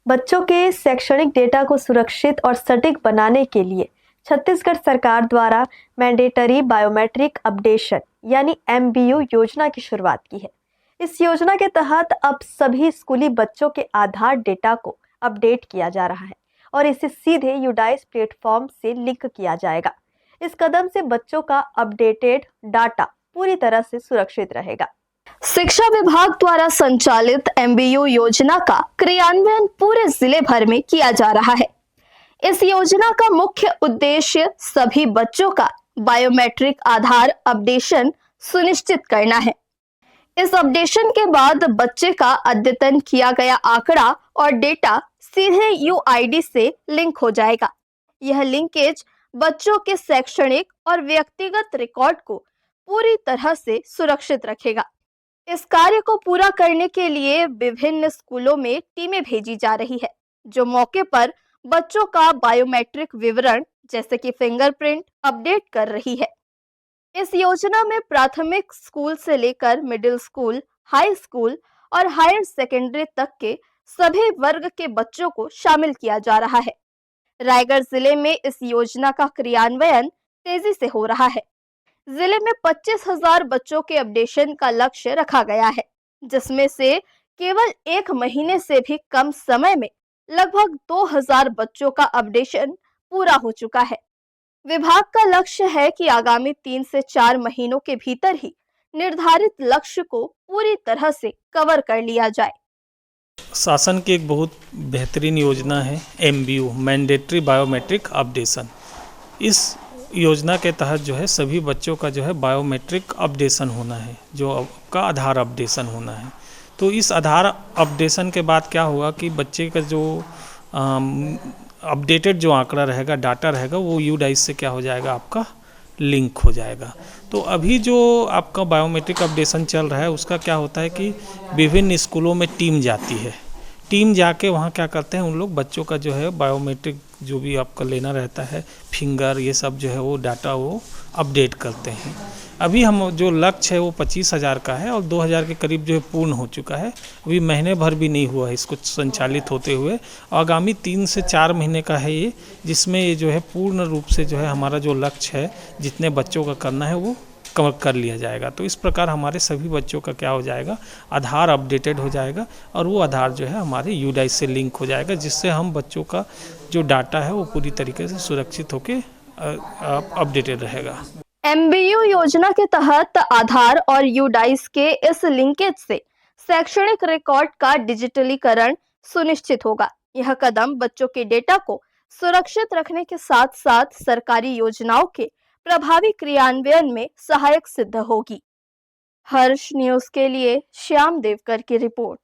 बच्चों के शैक्षणिक डेटा को सुरक्षित और सटीक बनाने के लिए छत्तीसगढ़ सरकार द्वारा मैंडेटरी बायोमेट्रिक अपडेशन यानी MBU योजना की शुरुआत की है। इस योजना के तहत अब सभी स्कूली बच्चों के आधार डेटा को अपडेट किया जा रहा है और इसे सीधे यूडाइस प्लेटफॉर्म से लिंक किया जाएगा। इस कदम से बच्चों का अपडेटेड डाटा पूरी तरह से सुरक्षित रहेगा। शिक्षा विभाग द्वारा संचालित MBU योजना का क्रियान्वयन पूरे जिले भर में किया जा रहा है। इस योजना का मुख्य उद्देश्य सभी बच्चों का बायोमेट्रिक आधार अपडेशन सुनिश्चित करना है। इस अपडेशन के बाद बच्चे का अद्यतन किया गया आंकड़ा और डेटा सीधे UID से लिंक हो जाएगा। यह लिंकेज बच्चों के शैक्षणिक और व्यक्तिगत रिकॉर्ड को पूरी तरह से सुरक्षित रखेगा। इस कार्य को पूरा करने के लिए विभिन्न स्कूलों में टीमें भेजी जा रही है, जो मौके पर बच्चों का बायोमेट्रिक विवरण जैसे कि फिंगरप्रिंट अपडेट कर रही है। इस योजना में प्राथमिक स्कूल से लेकर मिडिल स्कूल, हाई स्कूल और हायर सेकेंडरी तक के सभी वर्ग के बच्चों को शामिल किया जा रहा है। रायगढ़ जिले में इस योजना का क्रियान्वयन तेजी से हो रहा है। जिले में 25,000 बच्चों के अपडेशन का लक्ष्य रखा गया है, जिसमें से केवल 1 महीने से भी कम समय में लगभग 2,000 बच्चों का अपडेशन पूरा हो चुका है। विभाग का लक्ष्य है कि आगामी 3 से 4 महीनों के भीतर ही निर्धारित लक्ष्य को पूरी तरह से कवर कर लिया जाए। शासन की एक बहुत बेहतरीन योजना है MBU मैंडेटरी बायोमेट्रिक अपडेशन। इस योजना के तहत जो है सभी बच्चों का जो है बायोमेट्रिक अपडेशन होना है, जो आपका आधार अपडेशन होना है। तो इस आधार अपडेशन के बाद क्या होगा कि बच्चे का जो अपडेटेड जो आंकड़ा रहेगा, डाटा रहेगा, वो UDIS से क्या हो जाएगा, आपका लिंक हो जाएगा। तो अभी जो आपका बायोमेट्रिक अपडेशन चल रहा है उसका क्या होता है कि विभिन्न स्कूलों में टीम जाती है। टीम जाके वहाँ क्या करते हैं, उन लोग बच्चों का जो है बायोमेट्रिक जो भी आपका लेना रहता है, फिंगर, ये सब जो है वो डाटा वो अपडेट करते हैं। अभी हम जो लक्ष्य है वो 25,000 का है और 2,000 के करीब जो है पूर्ण हो चुका है। अभी महीने भर भी नहीं हुआ है इसको संचालित होते हुए। आगामी 3 से 4 महीने का है ये, जिसमें ये जो है पूर्ण रूप से जो है हमारा जो लक्ष्य है जितने बच्चों का करना है वो कवर कर लिया जाएगा। तो इस प्रकार हमारे सभी बच्चों का क्या हो जाएगा, आधार अपडेटेड हो जाएगा और वो आधार जो है हमारे UDIS से लिंक हो जाएगा, जिससे हम बच्चों का जो डाटा है वो पूरी तरीके से सुरक्षित होकर अपडेटेड रहेगा। MBU योजना के तहत आधार और UDIS के इस लिंकेज से शैक्षणिक रिकॉर्ड का डिजिटलीकरण सुनिश्चित होगा। यह कदम बच्चों के डेटा को सुरक्षित रखने के साथ साथ सरकारी योजनाओं के प्रभावी क्रियान्वयन में सहायक सिद्ध होगी। हर्ष न्यूज के लिए श्याम देवकर की रिपोर्ट।